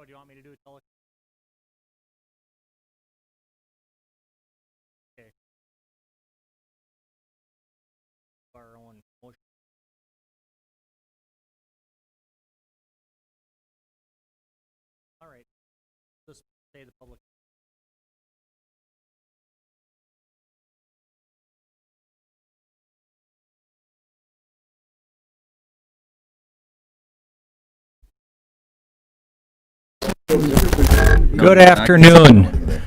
do you want me to do tele? Okay. Our own motion. All right. Just say the public. Good afternoon.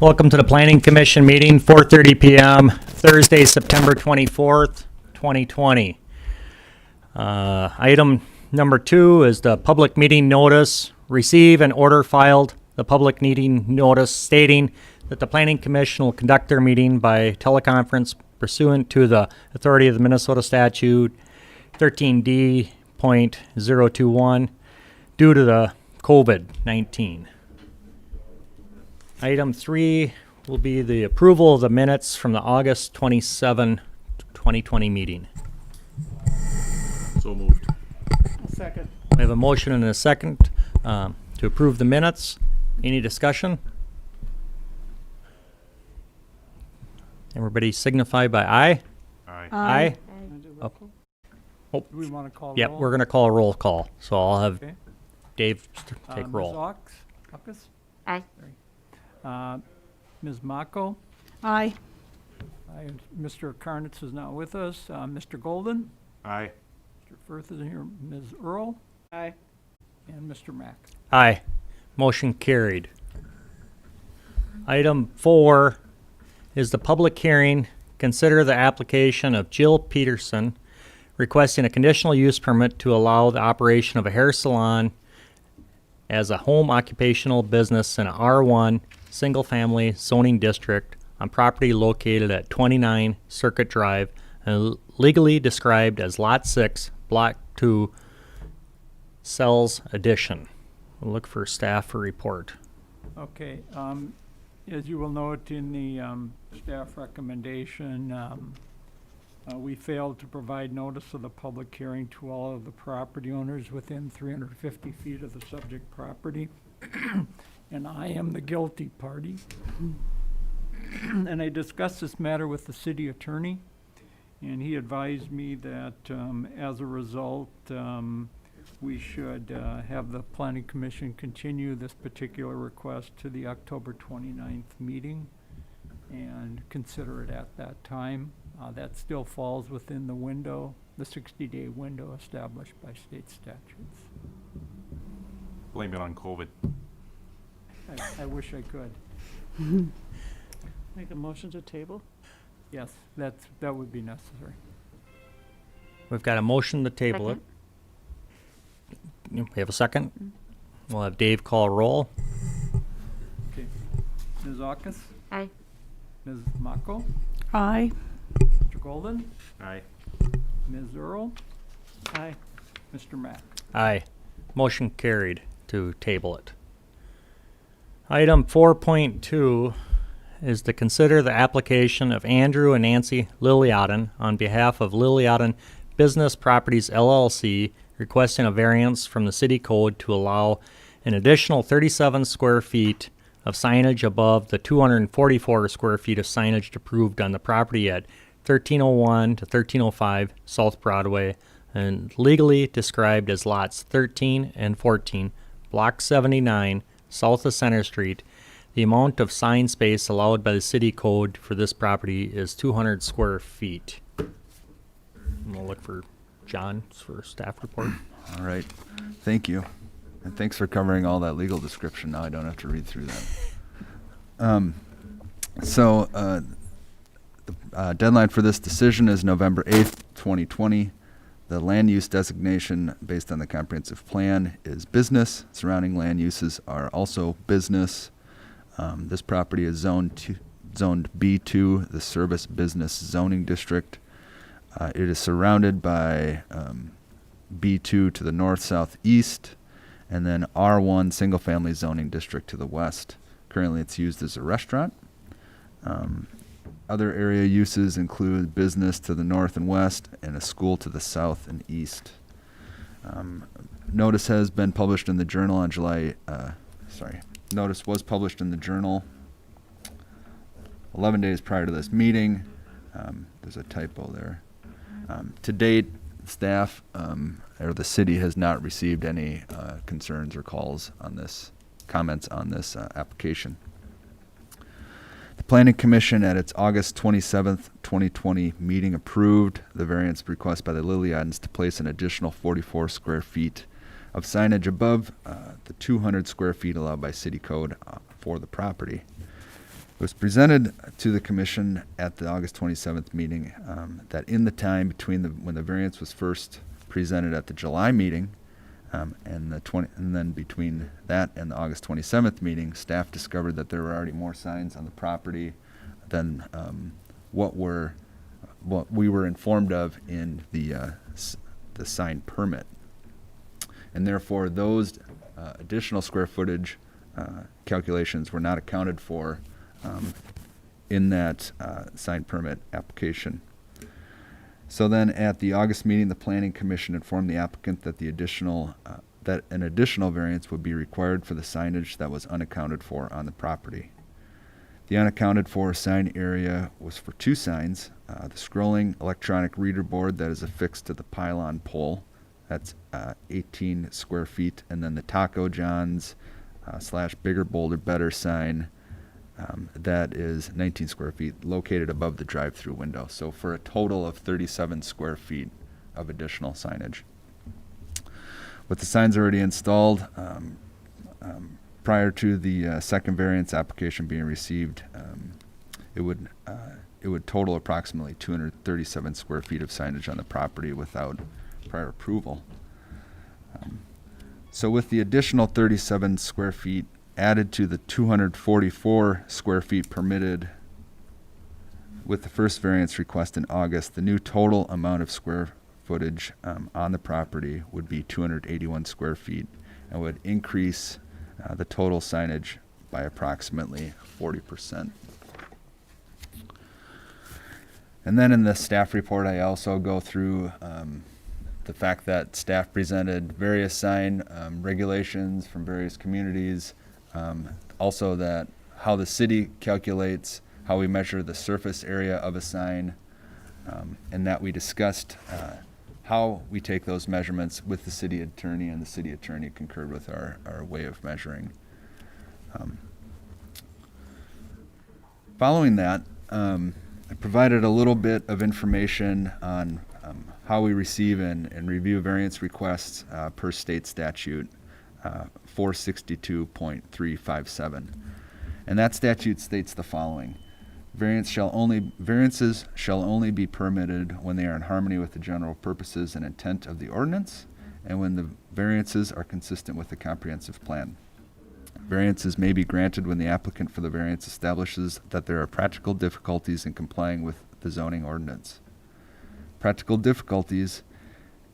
Welcome to the Planning Commission meeting, 4:30 p.m., Thursday, September 24th, 2020. Item number 2 is the public meeting notice. Receive and order filed the public meeting notice stating that the Planning Commission will conduct their meeting by teleconference pursuant to the authority of the Minnesota Statute 13D.021 due to the COVID-19. Item 3 will be the approval of the minutes from the August 27, 2020 meeting. So moved. Second. We have a motion and a second to approve the minutes. Any discussion? Everybody signify by aye. Aye. Aye. Do we want to call Yep, roll? we're going to call a roll call. So I'll have Okay. Dave take roll. Ms. Ockes? Aye. Ms. Mako? Aye. Aye. Mr. Karnitz is not with us. Mr. Golden? Aye. Mr. Firth is here. Ms. Earl? Aye. And Mr. Mack. Aye. Motion carried. Item 4 is the public hearing. Consider the application of Jill Peterson requesting a conditional use permit to allow the operation of a hair salon as a home occupational business in a R1 single-family zoning district on property located at 29 Circuit Drive and legally described as Lot 6, Block 2, Cells Addition. We'll look for staff for report. Okay. As you will note in the staff recommendation, we failed to provide notice of the public hearing to all of the property owners within 350 feet of the subject property. And I am the guilty party. And I discussed this matter with the city attorney, and he advised me that as a result, we should have the Planning Commission continue this particular request to the October 29th meeting and consider it at that time. That still falls within the window, the 60-day window established by state statutes. Blame it on COVID. I wish I could. Make a motion to table? Yes, that would be necessary. We've got a motion to table it. We have a second. We'll have Dave call roll. Okay. Ms. Ockes? Aye. Ms. Mako? Aye. Mr. Golden? Aye. Ms. Earl? Aye. Mr. Mack? Aye. Motion carried to table it. Item 4.2 is to consider the application of Andrew and Nancy Liliaden on behalf of Liliaden Business Properties LLC requesting a variance from the city code to allow an additional 37 square feet of signage above the 244 square feet of signage approved on the property at 1301 to 1305 South Broadway and legally described as lots 13 and 14, Block 79, south of Center Street. The amount of sign space allowed by the city code for this property is 200 square feet. And we'll look for John for staff report. All right, thank you. And thanks for covering all that legal description. Now I don't have to read through that. The deadline for this decision is November 8th, 2020. The land use designation based on the comprehensive plan is business. Surrounding land uses are also business. This property is zoned B2, the service business zoning district. It is surrounded by B2 to the north, south, east, and then R1 single-family zoning district to the west. Currently, it's used as a restaurant. Other area uses include business to the north and west and a school to the south and east. Notice has been published in the Journal on notice was published in the Journal 11 days prior to this meeting. There's a typo there. To date, staff or the city has not received any concerns or calls on this, comments on this application. The Planning Commission at its August 27th, 2020 meeting approved the variance request by the Liliadens to place an additional 44 square feet of signage above the 200 square feet allowed by city code for the property. It was presented to the commission at the August 27th meeting that in the time between when the variance was first presented at the July meeting and then between that and the August 27th meeting, staff discovered that there were already more signs on the property than what we were informed of in the sign permit, and therefore those additional square footage calculations were not accounted for in that sign permit application. So then at the August meeting, the Planning Commission informed the applicant that that an additional variance would be required for the signage that was unaccounted for on the property. The unaccounted for sign area was for two signs, the scrolling electronic reader board that is affixed to the pylon pole, that's 18 square feet, and then the Taco John's / Bigger Bolder Better sign, that is 19 square feet, located above the drive-through window. So for a total of 37 square feet of additional signage. With the signs already installed, prior to the second variance application being received, it would total approximately 237 square feet of signage on the property without prior approval. So with the additional 37 square feet added to the 244 square feet permitted with the first variance request in August, the new total amount of square footage on the property would be 281 square feet and would increase the total signage by approximately 40%. And then in the staff report, I also go through the fact that staff presented various sign regulations from various communities. Also that how the city calculates how we measure the surface area of a sign, and that we discussed how we take those measurements with the city attorney, and the city attorney concurred with our way of measuring. Following that, I provided a little bit of information on how we receive and review variance requests per state statute 462.357. And that statute states the following: variances shall only be permitted when they are in harmony with the general purposes and intent of the ordinance, and when the variances are consistent with the comprehensive plan. Variances may be granted when the applicant for the variance establishes that there are practical difficulties in complying with the zoning ordinance. Practical difficulties,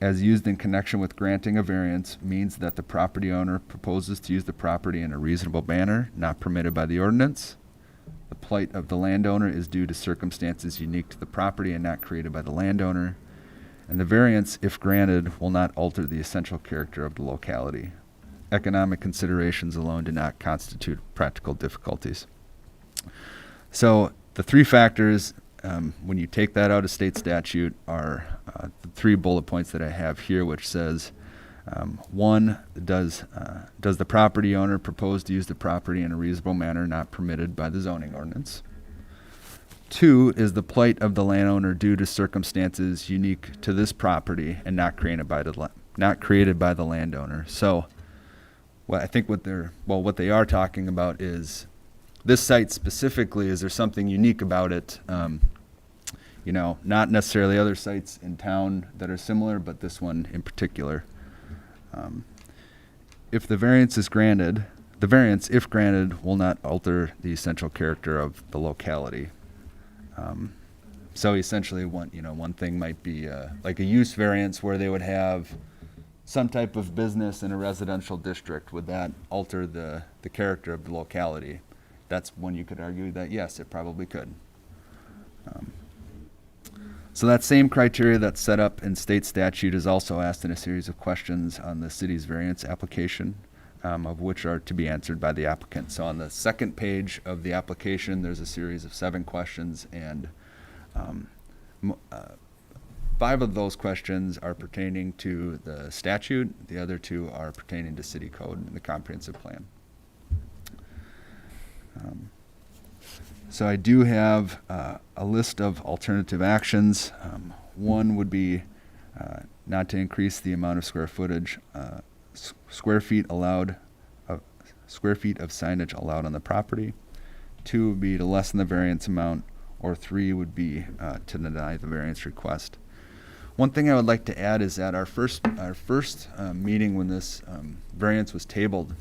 as used in connection with granting a variance, means that the property owner proposes to use the property in a reasonable manner not permitted by the ordinance. The plight of the landowner is due to circumstances unique to the property and not created by the landowner. And the variance, if granted, will not alter the essential character of the locality. Economic considerations alone do not constitute practical difficulties. So the three factors, when you take that out of state statute, are the three bullet points that I have here, which says, one, does the property owner propose to use the property in a reasonable manner not permitted by the zoning ordinance? Two, is the plight of the landowner due to circumstances unique to this property and not created by the landowner? So, well, I think what they are talking about is this site specifically. Is there something unique about it? Not necessarily other sites in town that are similar, but this one in particular. If the variance is granted, the variance, if granted, will not alter the essential character of the locality. So essentially, one thing might be like a use variance where they would have some type of business in a residential district. Would that alter the character of the locality? That's when you could argue that yes, it probably could. So that same criteria that's set up in state statute is also asked in a series of questions on the city's variance application, of which are to be answered by the applicant. So on the second page of the application, there's a series of 7 questions, and 5 of those questions are pertaining to the statute. The other 2 are pertaining to city code and the comprehensive plan. So I do have a list of alternative actions. One would be not to increase the amount of square footage, square feet allowed, square feet of signage allowed on the property. 2 would be to lessen the variance amount, or 3 would be to deny the variance request. One thing I would like to add is that our first meeting when this variance was tabled,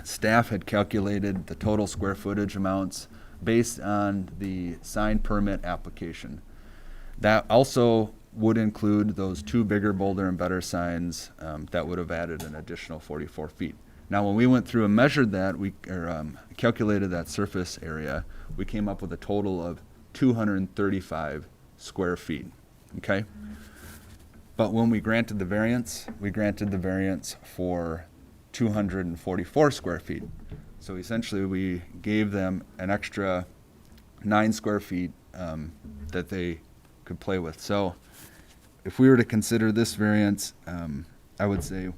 staff had calculated the total square footage amounts based on the sign permit application. That also would include those 2 bigger, bolder, and better signs that would have added an additional 44 feet. Now, when we went through and measured that, calculated that surface area, we came up with a total of 235 square feet, okay? But when we granted the variance for 244 square feet. So essentially, we gave them an extra 9 square feet that they could play with. So if we were to consider this variance, I would say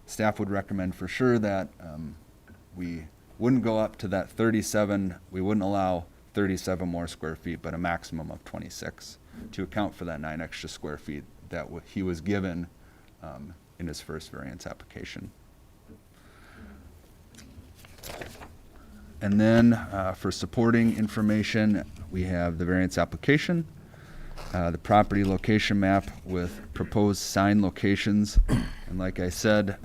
staff would recommend for sure that we wouldn't go up to that 37. We wouldn't allow 37 more square feet, but a maximum of 26 to account for that 9 extra square feet that he was given in his first variance application. And then for supporting information, we have the variance application, the property location map with proposed sign locations. And like I said,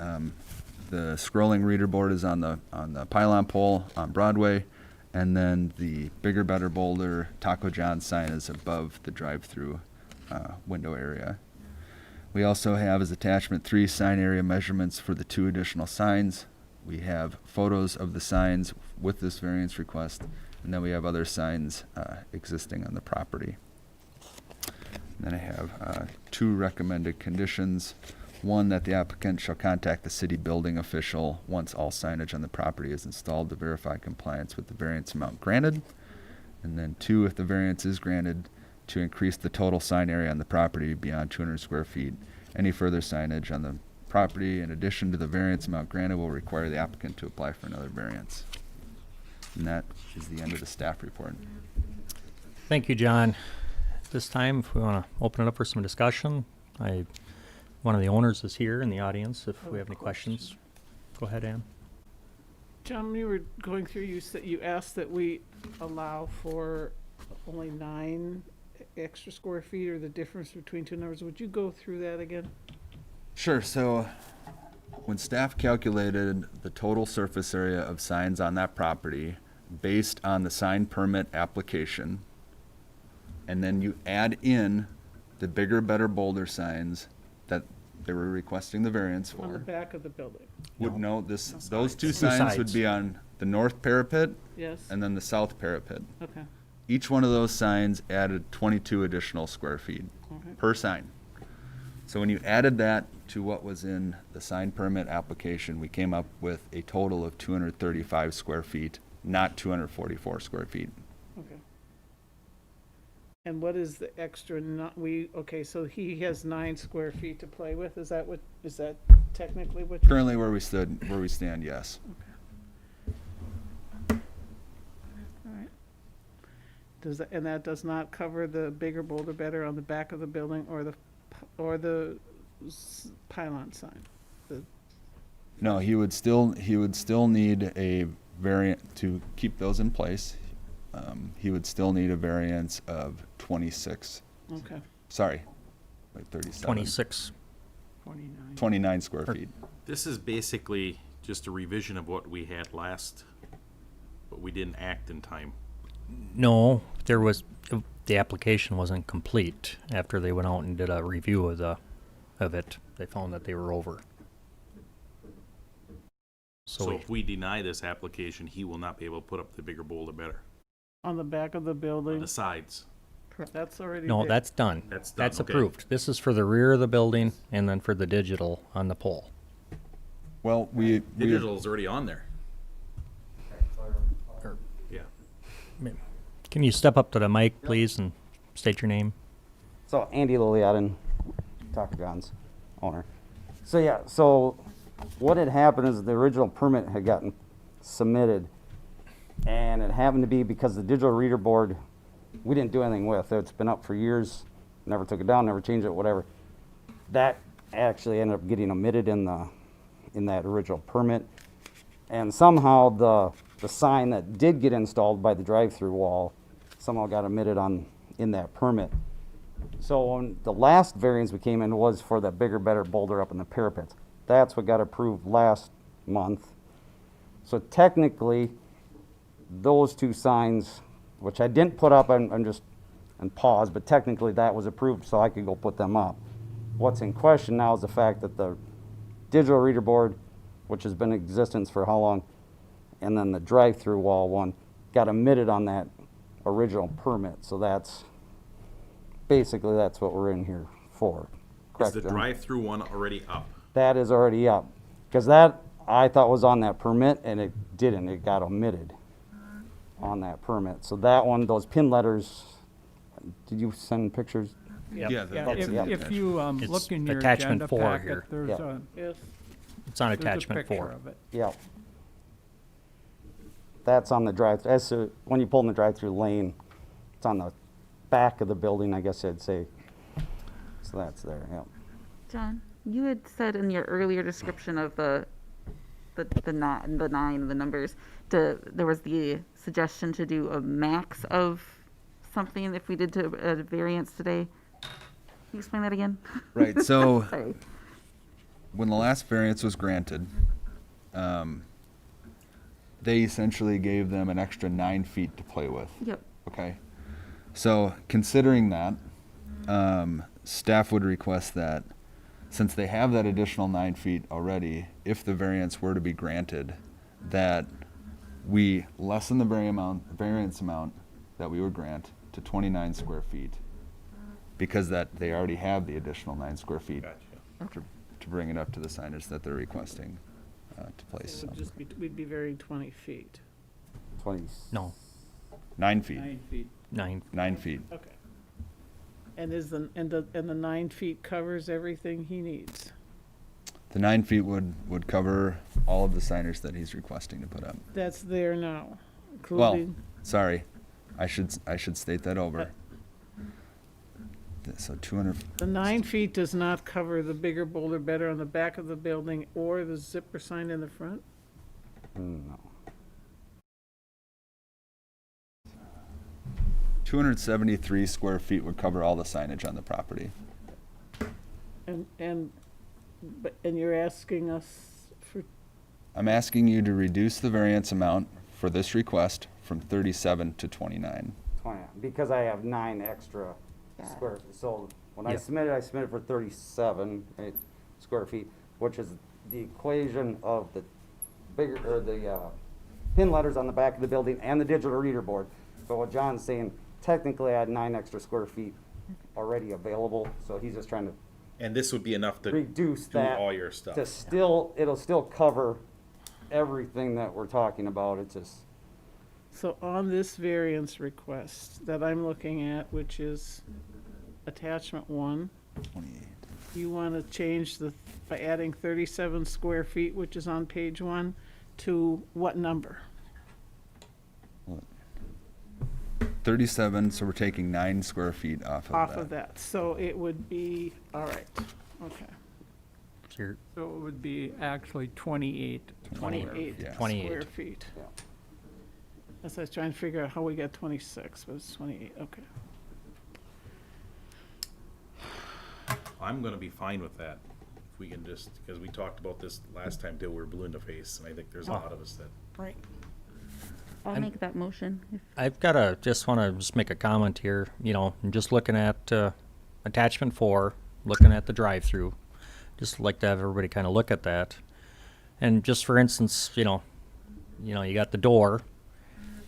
the scrolling reader board is on the pylon pole on Broadway, and then the bigger, better, bolder Taco John sign is above the drive-through window area. We also have as attachment 3 sign area measurements for the 2 additional signs. We have photos of the signs with this variance request, and then we have other signs existing on the property. And then I have 2 recommended conditions. 1, that the applicant shall contact the city building official once all signage on the property is installed to verify compliance with the variance amount granted. And then 2, if the variance is granted, to increase the total sign area on the property beyond 200 square feet. Any further signage on the property in addition to the variance amount granted will require the applicant to apply for another variance. And that is the end of the staff report. Thank you, John. This time, if we want to open it up for some discussion, one of the owners is here in the audience. If we have any questions, go ahead, Ann. John, when you were going through, you asked that we allow for only 9 extra square feet, or the difference between 2 numbers. Would you go through that again? Sure. So when staff calculated the total surface area of signs on that property based on the sign permit application, and then you add in the bigger, better, bolder signs that they were requesting the variance for. On the back of the building? Those 2 Two signs would sides. be on the north parapet Yes? and then the south parapet. Okay. Each one of those signs added 22 additional square feet Okay. per sign. So when you added that to what was in the sign permit application, we came up with a total of 235 square feet, not 244 square feet. Okay. And what is the extra, okay, so he has 9 square feet to play with? Is that technically what you're? Currently where we stand, yes. All right. And that does not cover the bigger, bolder, better on the back of the building or the pylon sign? No, he would still need a variant to keep those in place. He would still need a variance of 26. Okay. Sorry, like 37. 26. 29 square feet. This is basically just a revision of what we had last, but we didn't act in time. No, the application wasn't complete. After they went out and did a review of it, they found that they were over. So if we deny this application, he will not be able to put up the bigger, bolder, better On the back of the on building? the sides. That's already No, there. that's done. That's done, That's okay. approved. This is for the rear of the building and then for the digital on the pole. Well, we Digital's already on there. Or- Yeah. Can you step up to the mic, please, and state your name? So Andy Liliadin, Taco John's owner. So yeah, so what had happened is the original permit had gotten submitted, and it happened to be because the digital reader board, we didn't do anything with. It's been up for years, never took it down, never changed it, whatever. That actually ended up getting omitted in that original permit, and somehow the sign that did get installed by the drive-through wall somehow got omitted in that permit. So when the last variance we came in was for the bigger, better boulder up in the parapets. That's what got approved last month. So technically, those two signs, which I didn't put up, I'm just on pause, but technically that was approved so I could go put them up. What's in question now is the fact that the digital reader board, which has been in existence for how long, and then the drive-through wall one, got omitted on that original permit. So that's what we're in here for. Is Correct, the John? drive-through one already up? That is already up. Because that, I thought was on that permit, and it didn't. It got omitted on that permit. So that one, those pin letters, did you send pictures? Yep. Yeah, Yeah, that's if you It's look in your attachment agenda 4 packet, here. there's Yeah. a, Yes. It's on there's a attachment picture 4. of it. Yeah. That's on the drive, when you pull in the drive-through lane, it's on the back of the building, I guess I'd say. So that's there, yeah. John, you had said in your earlier description of the nine, the numbers, there was the suggestion to do a max of something if we did a variance today. Can you explain that again? Right. So Sorry. when the last variance was granted, they essentially gave them an extra 9 feet to play with. Yep. Okay. So considering that, staff would request that since they have that additional 9 feet already, if the variance were to be granted, that we lessen the variance amount that we would grant to 29 square feet, because that they already have the additional 9 square feet Gotcha. to bring it up to the signage that they're requesting to place. It would So just be, we'd be varying 20 feet. 20. No, 9 feet. 9 feet. 9. 9 feet. Okay. And the 9 feet covers everything he needs. The 9 feet would cover all of the signage that he's requesting to put up. That's there now, Well, including, sorry, I should state that over. So 200. the 9 feet does not cover the bigger boulder better on the back of the building or the zipper sign in the front? No. 273 square feet would cover all the signage on the property. And you're asking us for, I'm asking you to reduce the variance amount for this request from 37 to 29. 20, because I have 9 extra square, so when I Yep. submitted for 37 square feet, which is the equation of the bigger, or the pin letters on the back of the building and the digital reader board. But what John's saying, technically I had 9 extra square feet already available, so he's just trying to And this would be enough to reduce do that all your stuff. to still, it'll still cover everything that we're talking about. It's just, so on this variance request that I'm looking at, which is attachment 1, 28. you want to change by adding 37 square feet, which is on page 1, to what number? 37, so we're taking 9 square feet off of Off that. of that, so it would be, all right, okay. So you're So it would be actually 28. 28 yeah. 28. square feet. Yeah. That's what I was trying to figure out how we got 26, but it's 28, okay. I'm gonna be fine with that. If we can just, because we talked about this last time till we were blue in the face, and I think there's a lot of us that. Right. I'll I'm- make that motion. I've got just want to just make a comment here, and just looking at attachment 4, looking at the drive-through, just like to have everybody kind of look at that. And just for instance, you got the door.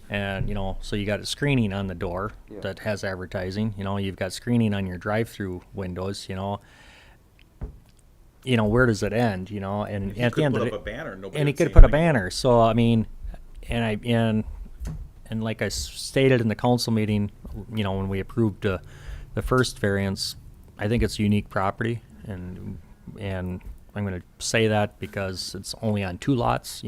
And, so you got a screening on the door Yeah. that has advertising, you've got screening on your drive-through windows, where does it end, and He at the could end put of up a it, banner, nobody and he would say could put a anything about it. banner, so, I mean, and like I stated in the council meeting, when we approved the first variance, I think it's unique property, and I'm going to say that because it's only on 2 lots,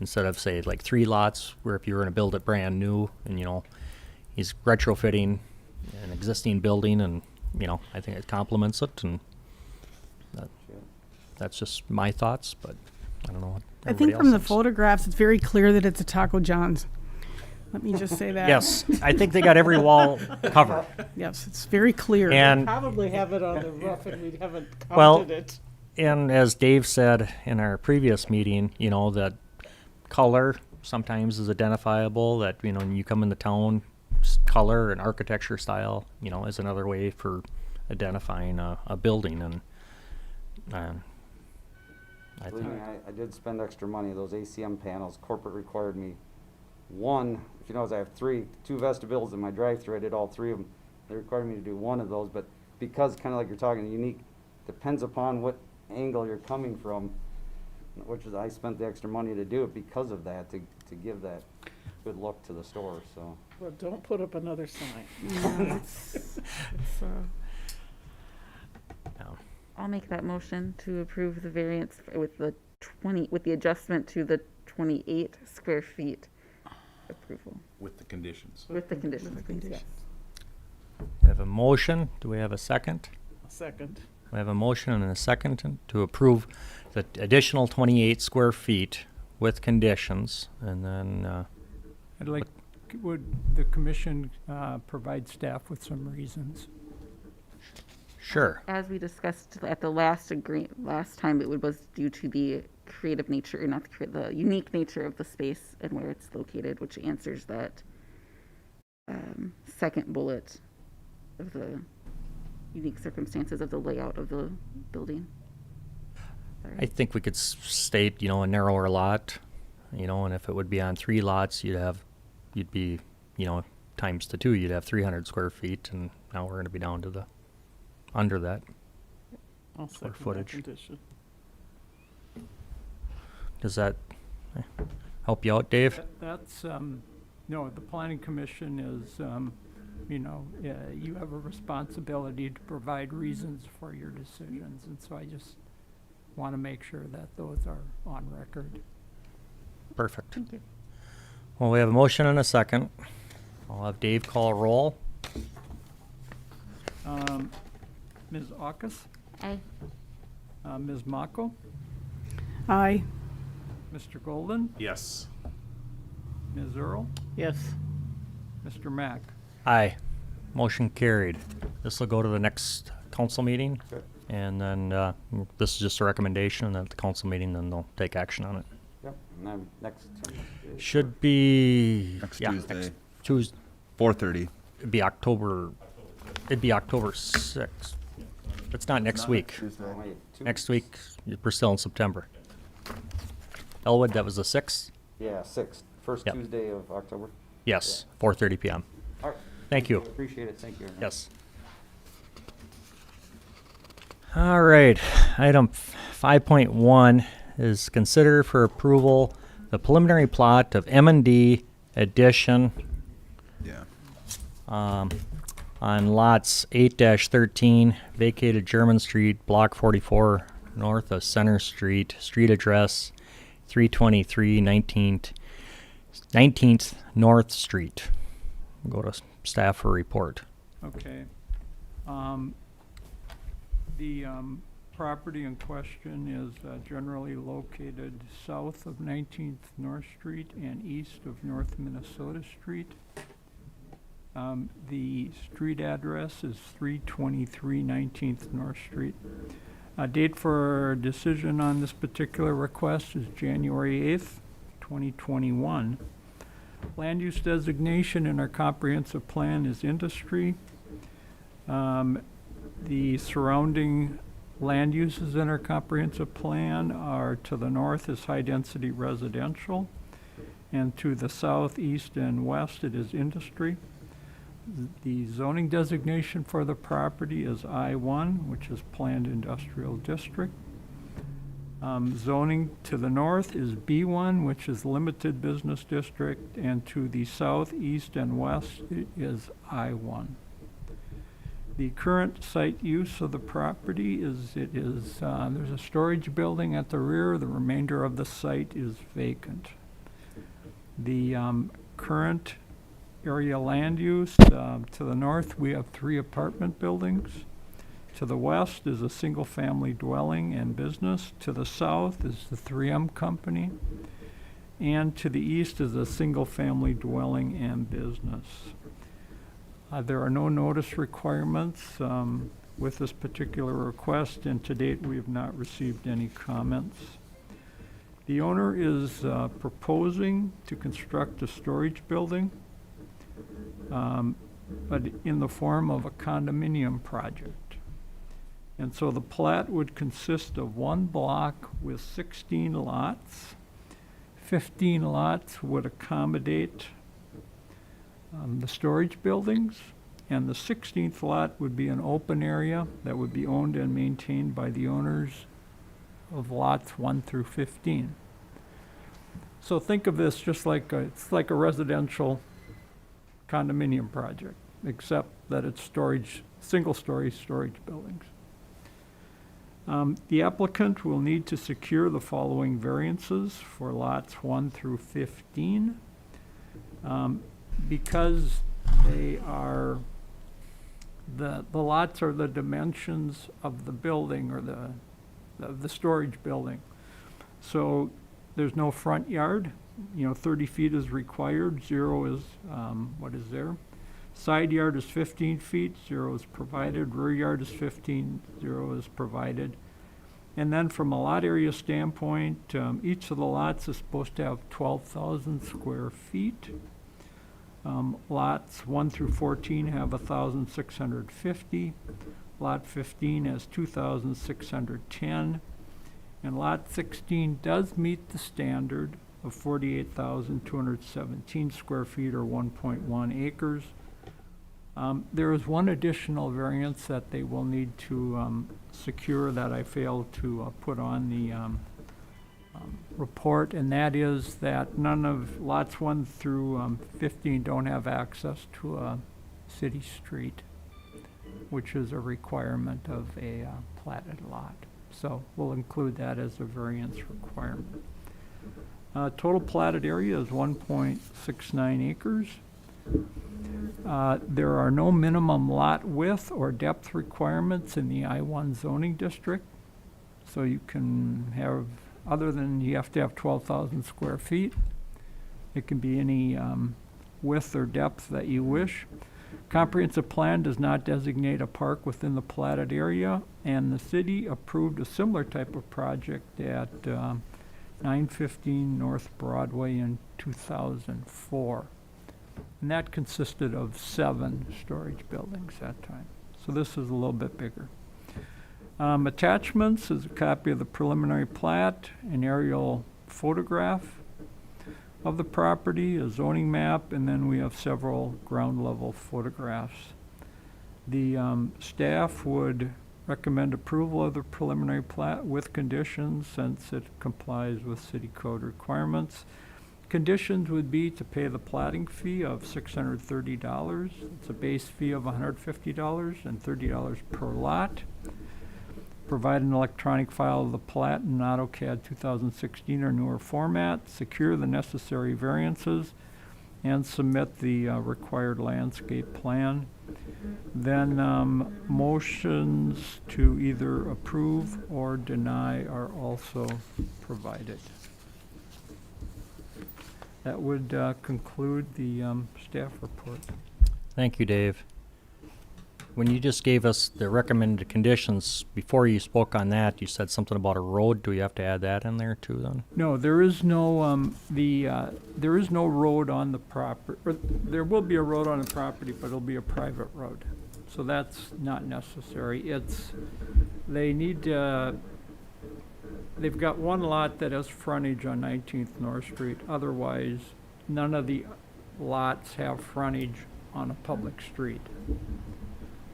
instead of say like 3 lots, where if you were going to build it brand new, and he's retrofitting an existing building, and I think it complements it, and that's just my thoughts, but I don't know what I everybody think from the else thinks. photographs, it's very clear that it's a Taco John's. Let me just say that. Yes, I think they got every wall covered. Yes, it's very clear. And Probably have it on the roof and we haven't Well- counted it. and as Dave said in our previous meeting, that color sometimes is identifiable, that when you come into town, color and architecture style, is another way for identifying a building, and I Believe think me, I did spend extra money. Those ACM panels, corporate required me one. If you notice, I have 2 vestibules in my drive-through. I did all 3 of them. They required me to do 1 of those, but because kind of like you're talking, unique, depends upon what angle you're coming from, which is I spent the extra money to do it because of that, to give that good look to the store. So Well, don't put up another sign. Yeah, it's, no. I'll make that motion to approve the variance with the adjustment to the 28 square feet approval, With the conditions. with the conditions, please, yes. We have a motion. Do we have a second? A second. We have a motion and a second to approve the additional 28 square feet with conditions, and then I'd like, would the commission provide staff with some reasons? sure. As we discussed at the last time, it was due to the creative nature, or not the unique nature of the space and where it's located, which answers that second bullet of the unique circumstances of the layout of the building. I think we could state, a narrower lot, and if it would be on 3 lots, you'd be, times the 2, you'd have 300 square feet, and now we're going to be down to under that. I'll second that footage. condition. Does that help you out, Dave? That's, no, the planning commission is, you have a responsibility to provide reasons for your decisions, and so I just want to make sure that those are on record. Perfect. Well, we have a motion and a second. I'll have Dave call a roll. Ms. Aukus, Aye. Ms. Mako, aye. Mr. Golden, Yes. Ms. Earl, Yes. Mr. Mack. Aye. Motion carried. This will go to the next council meeting, Okay. and then this is just a recommendation, and at the council meeting, then they'll take action on it. yep. And then next Should be Next yeah, Tuesday. Next Tuesday. 4:30. It'd be October 6th. It's not next week. Next week, we're still in September. Elwood, that was the 6th? Yeah, 6th, first Yep. Tuesday of October. Yes, 4:30 p.m. All right. Thank you. Appreciate it. Thank you. Aaron. Yes. All right, item 5.1 is consider for approval the preliminary plot of M&D addition Yeah. on lots 8-13, vacated German Street, Block 44, north of Center Street, street address 323 19th North Street. Go to staff for report. Okay. The property in question is generally located south of 19th North Street and east of North Minnesota Street. The street address is 323 19th North Street. Date for decision on this particular request is January 8th, 2021. Land use designation in our comprehensive plan is industry. The surrounding land uses in our comprehensive plan are to the north is high-density residential, And to the south, east, and west, it is industry. The zoning designation for the property is I-1, which is Planned Industrial District. Zoning to the north is B1, which is Limited Business District, and to the south, east, and west is I-1. The current site use of the property is, there's a storage building at the rear. The remainder of the site is vacant. The current area land use, to the north, we have 3 apartment buildings. To the west is a single-family dwelling and business. To the south is the 3M company. And to the east is a single-family dwelling and business. There are no notice requirements with this particular request, and to date, we have not received any comments. The owner is proposing to construct a storage building, but in the form of a condominium project. And so the plat would consist of 1 block with 16 lots. 15 lots would accommodate the storage buildings, and the 16th lot would be an open area that would be owned and maintained by the owners of lots 1 through 15. So think of this just like it's like a residential condominium project, except that it's storage, single-story storage buildings. The applicant will need to secure the following variances for lots 1 through 15. Because they are, the lots are the dimensions of the building or the storage building. So there's no front yard, 30 feet is required, 0 is what is there. Side yard is 15 feet, 0 is provided. Rear yard is 15, 0 is provided. And then from a lot area standpoint, each of the lots is supposed to have 12,000 square feet. Lots 1 through 14 have 1,650. Lot 15 has 2,610. And lot 16 does meet the standard of 48,217 square feet or 1.1 acres. There is one additional variance that they will need to secure that I failed to put on the report, and that is that none of lots 1 through 15 don't have access to a city street, which is a requirement of a platted lot. So we'll include that as a variance requirement. Total platted area is 1.69 acres. There are no minimum lot width or depth requirements in the I-1 zoning district. So you can have, other than you have to have 12,000 square feet. It can be any width or depth that you wish. Comprehensive plan does not designate a park within the platted area, and the city approved a similar type of project at 915 North Broadway in 2004. And that consisted of 7 storage buildings that time. So this is a little bit bigger. Attachments is a copy of the preliminary plat, an aerial photograph of the property, a zoning map, and then we have several ground level photographs. The staff would recommend approval of the preliminary plat with conditions since it complies with city code requirements. Conditions would be to pay the platting fee of $630. It's a base fee of $150 and $30 per lot. Provide an electronic file of the plat in AutoCAD 2016 or newer format. Secure the necessary variances and submit the required landscape plan. Then motions to either approve or deny are also provided. That would conclude the staff report. Thank you, Dave. When you just gave us the recommended conditions, before you spoke on that, you said something about a road. Do we have to add that in there too then? No, there is no there is no road on the property. There will be a road on the property, but it'll be a private road. So that's not necessary. They need they've got one lot that has frontage on 19th North Street. Otherwise, none of the lots have frontage on a public street.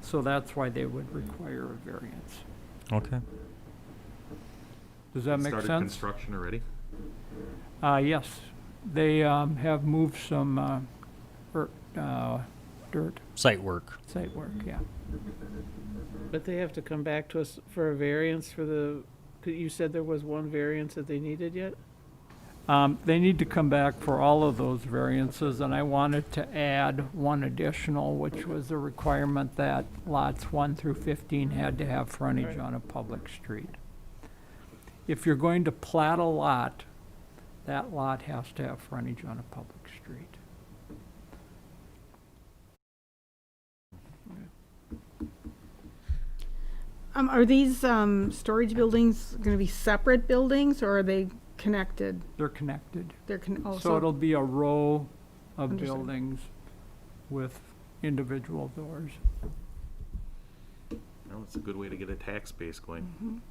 So that's why they would require a variance. Okay. Does that make Started sense? construction already? Yes, they have moved some dirt, Site work. site work, yeah. But they have to come back to us for a variance for the, 'cause you said there was one variance that they needed yet? They need to come back for all of those variances, and I wanted to add one additional, which was the requirement that lots 1 through 15 had to have frontage Right. on a public street. If you're going to plat a lot, that lot has to have frontage on a public street. Are these storage buildings going to be separate buildings, or are they connected? They're connected. Oh, So it'll be a row of Understood. buildings with individual doors. Well, it's a good way to get a tax base going.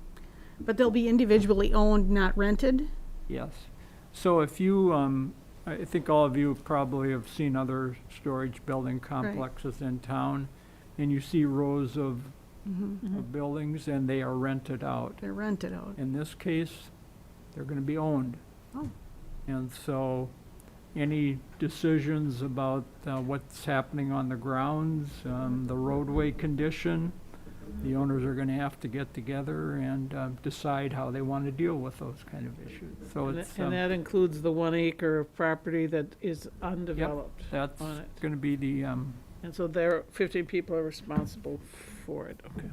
But they'll be individually owned, not rented? Yes. So if you, I think all of you probably have seen other storage building complexes in town, and you see rows of buildings, and they are rented out. They're rented out. In this case, they're gonna be owned. Oh. And so, any decisions about what's happening on the grounds, the roadway condition, the owners are gonna have to get together and decide how they wanna deal with those kind of issues. So And it's, and that includes the 1 acre of property that is undeveloped that's on it. gonna be the, And so there, 15 people are responsible for it, okay.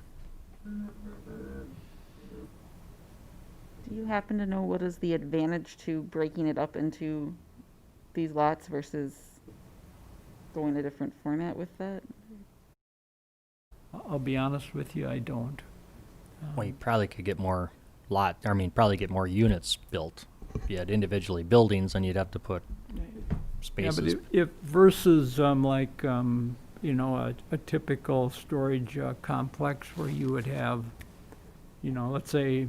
Do you happen to know what is the advantage to breaking it up into these lots versus going a different format with that? I'll be honest with you, I don't. Well, you probably could get more probably get more units built. If you had individually buildings, then you'd have to put Yeah, spaces. but if versus you know, a typical storage complex where you would have, you know, let's say,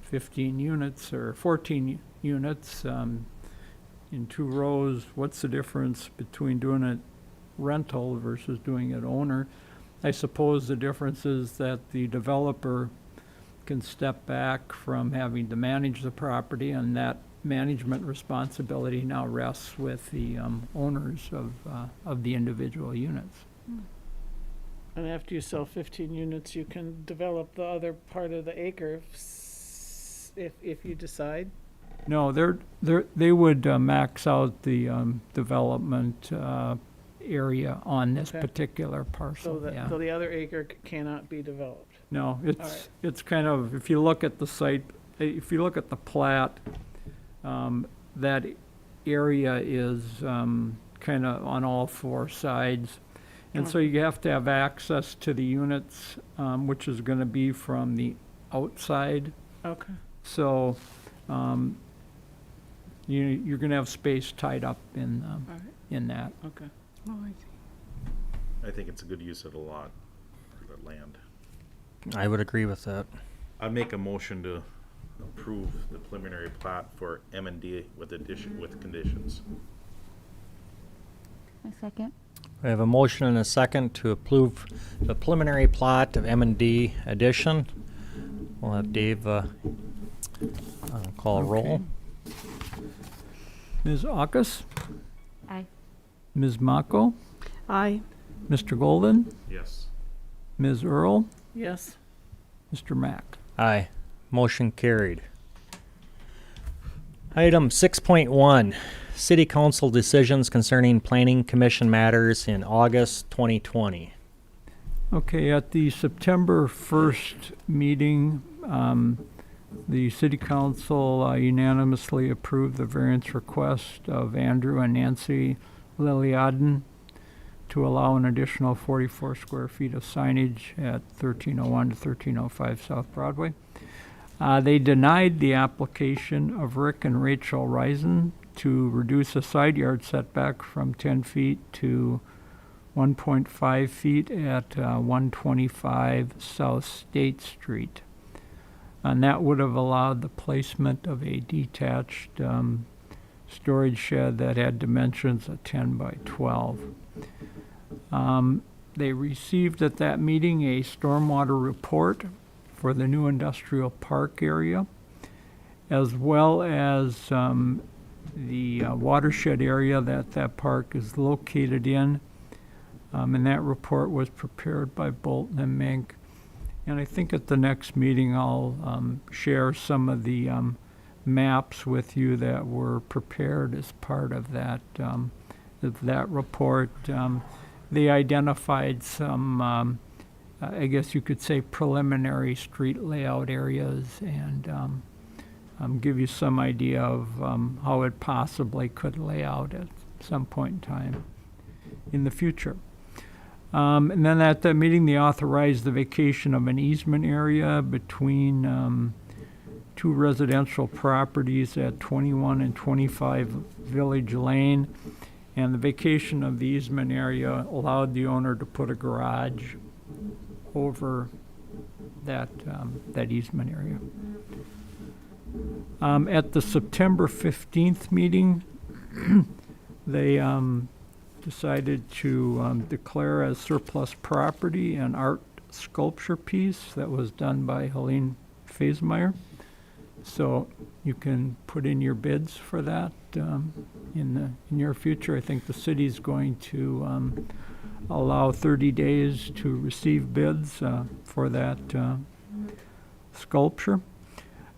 15 units or 14 units in 2 rows, what's the difference between doing it rental versus doing it owner? I suppose the difference is that the developer can step back from having to manage the property, and that management responsibility now rests with the owners of the individual units. And after you sell 15 units, you can develop the other part of the acre if you decide. No, they would max out the development area on this Okay. particular So parcel, that, yeah. so the other acre cannot be developed. No, right. it's kind of, if you look at the site, if you look at the plat, that area is kind of on all 4 sides. And so you have to have access to the units, which is going to be from the outside. Okay. So you're going to have space tied up in All right, in that. okay. Oh, I see. I think it's a good use of the lot, or the land. I would agree with that. I'd make a motion to approve the preliminary plat for M&D with conditions. A second. We have a motion and a second to approve the preliminary plot of M&D addition. We'll have Dave call a roll. Ms. Aukus, Aye. Ms. Mako, Aye. Mr. Golden, Yes. Ms. Earl, Yes, Mr. Mack. Aye. Motion carried. Item 6.1, City Council decisions concerning Planning Commission matters in August 2020. Okay, at the September 1st meeting, the City Council unanimously approved the variance request of Andrew and Nancy Liliadin to allow an additional 44 square feet of signage at 1301 to 1305 South Broadway. They denied the application of Rick and Rachel Risen to reduce a side yard setback from 10 feet to 1.5 feet at 125 South State Street. And that would have allowed the placement of a detached storage shed that had dimensions of 10 by 12. They received at that meeting a stormwater report for the new industrial park area, as well as the watershed area that that park is located in. And that report was prepared by Bolton and Mink. And I think at the next meeting, I'll share some of the maps with you that were prepared as part of that report. They identified some, I guess you could say, preliminary street layout areas, and give you some idea of how it possibly could lay out at some point in time in the future. And then at that meeting, they authorized the vacation of an easement area between two residential properties at 21 and 25 Village Lane. And the vacation of the easement area allowed the owner to put a garage over that easement area. At the September 15th meeting, they decided to declare as surplus property an art sculpture piece that was done by Helene Faismeyer. So you can put in your bids for that in the near future. I think the city's going to allow 30 days to receive bids for that sculpture.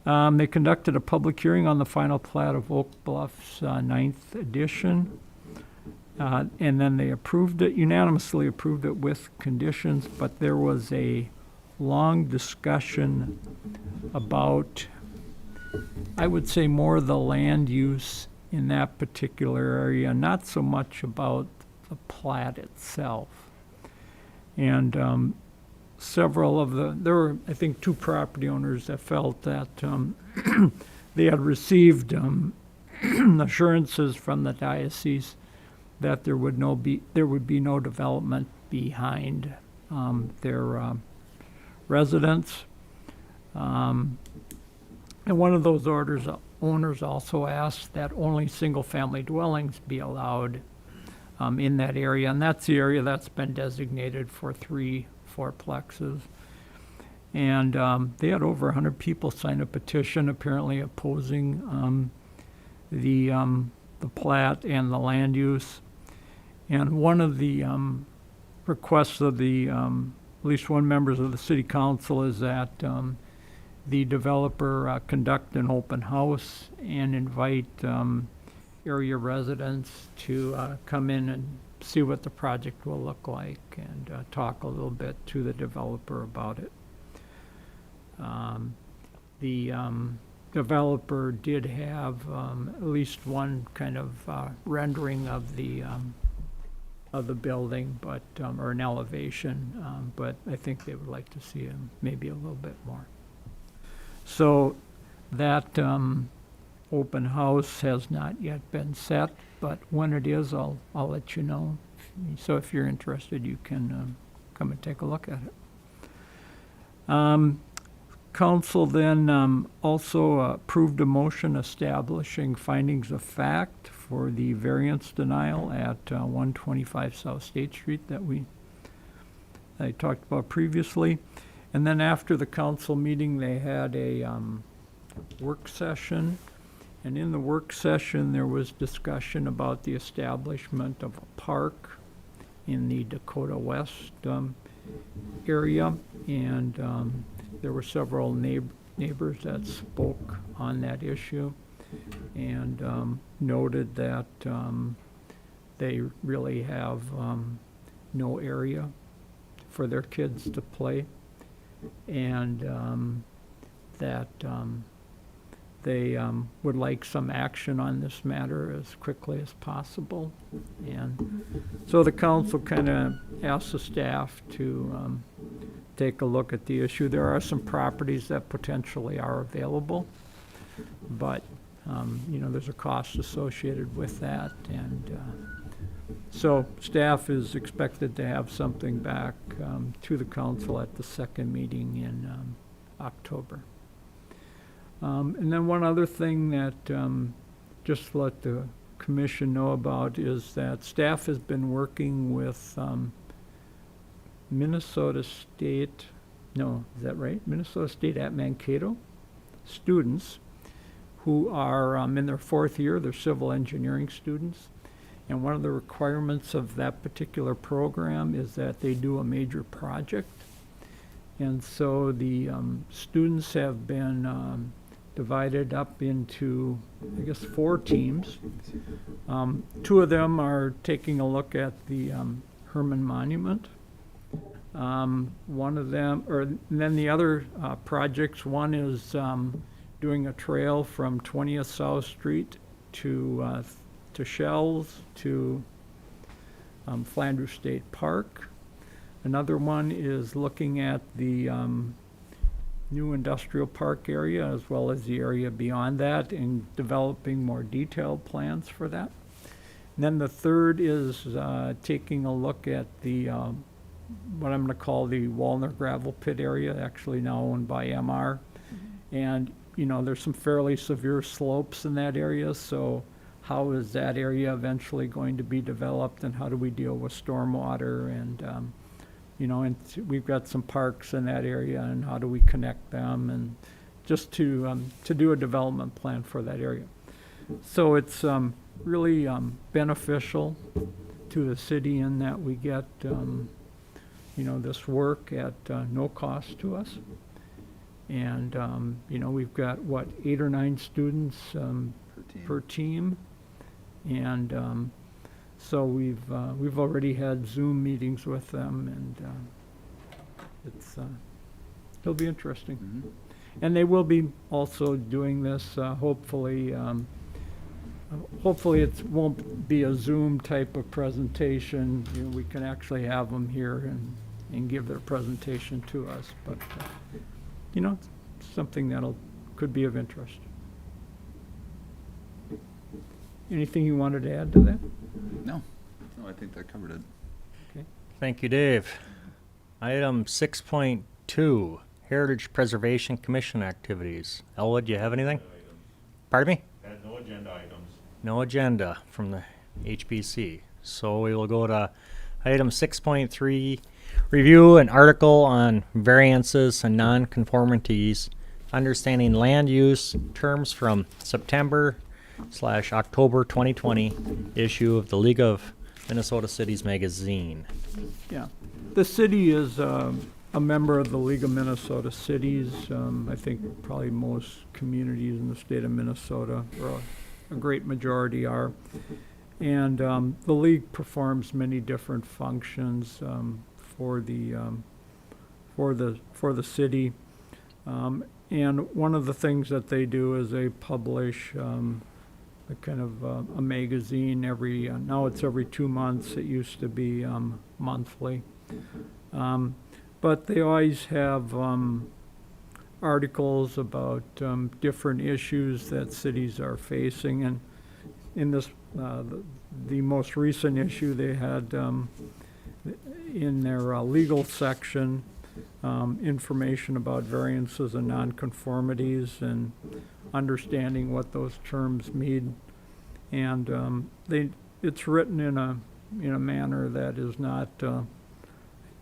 They conducted a public hearing on the final plat of Oak Bluff's 9th edition. And then they approved it, unanimously approved it with conditions, but there was a long discussion about, I would say, more the land use in that particular area, not so much about the plat itself. And several of there were, I think, two property owners that felt that they had received assurances from the diocese that there would be no development behind their residence. And one of those owners also asked that only single-family dwellings be allowed in that area, and that's the area that's been designated for 3 fourplexes. And they had over 100 people sign a petition apparently opposing the plat and the land use. And one of the requests of the, at least one members of the city council, is that the developer conduct an open house and invite area residents to come in and see what the project will look like and talk a little bit to the developer about it. The developer did have at least one kind of rendering of the building, but or an elevation, but I think they would like to see maybe a little bit more. So that open house has not yet been set, but when it is, I'll let you know. So if you're interested, you can come and take a look at it. Council then also approved a motion establishing findings of fact for the variance denial at 125 South State Street that I talked about previously. And then after the council meeting, they had a work session. And in the work session, there was discussion about the establishment of a park in the Dakota West area. And there were several neighbors that spoke on that issue and noted that they really have no area for their kids to play, and that they would like some action on this matter as quickly as possible. And so the council kind of asked the staff to take a look at the issue. There are some properties that potentially are available, but there's a cost associated with that, and so staff is expected to have something back to the council at the second meeting in October. And then one other thing that just let the commission know about is that staff has been working with Minnesota State, no, is that right? Minnesota State at Mankato students who are in their 4th year. They're civil engineering students. And one of the requirements of that particular program is that they do a major project. And so the students have been divided up into, I guess, 4 teams. 2 of them are taking a look at the Herman Monument. One of them, and then the other projects, one is doing a trail from 20th South Street to Shells to Flanders State Park. Another one is looking at the new industrial park area as well as the area beyond that and developing more detailed plans for that. And then the third is taking a look at the what I'm going to call the Walner Gravel Pit area, actually now owned by MR. And, you know, there's some fairly severe slopes in that area, so how is that area eventually going to be developed, and how do we deal with stormwater? And, you know, and we've got some parks in that area, and how do we connect them, and just to do a development plan for that area. So it's really beneficial to the city in that we get you know, this work at no cost to us. And, you know, we've got, what, 8 or 9 students per team. And so we've already had Zoom meetings with them, and it'll be interesting. Mhm. And they will be also doing this, hopefully, hopefully it won't be a Zoom type of presentation. You know, we can actually have them here and give their presentation to us. But, you know, it's something could be of interest. Anything you wanted to add to that? No, I think that covered it. Okay. Thank you, Dave. Item 6.2, Heritage Preservation Commission activities. Elwood, do you have anything? Pardon me? Had no agenda items. No agenda from the HPC. So we will go to item 6.3, review an article on variances and nonconformities, understanding land use terms from September/October 2020 issue of the League of Minnesota Cities magazine. Yeah. The city is a member of the League of Minnesota Cities. I think probably most communities in the state of Minnesota, or a great majority are. And the league performs many different functions for the city. And one of the things that they do is they publish a kind of a magazine every, now it's every 2 months. It used to be monthly. But they always have articles about different issues that cities are facing. And in this, the most recent issue, they had in their legal section information about variances and nonconformities and understanding what those terms mean. And it's written in a manner that is not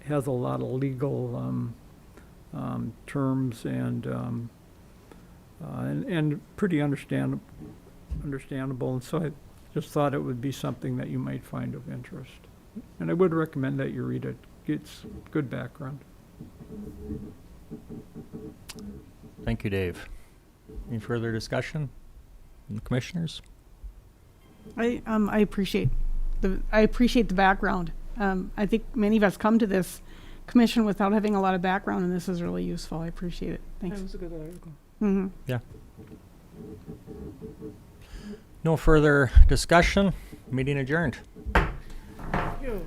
has a lot of legal terms and pretty understandable. And so I just thought it would be something that you might find of interest. And I would recommend that you read it. It's good background. Thank you, Dave. Any further discussion from the commissioners? I appreciate the background. I think many of us come to this commission without having a lot of background, and this is really useful. I appreciate it. Thanks. That was a good article. Mm-hmm. Yeah. No further discussion. Meeting adjourned. Yo.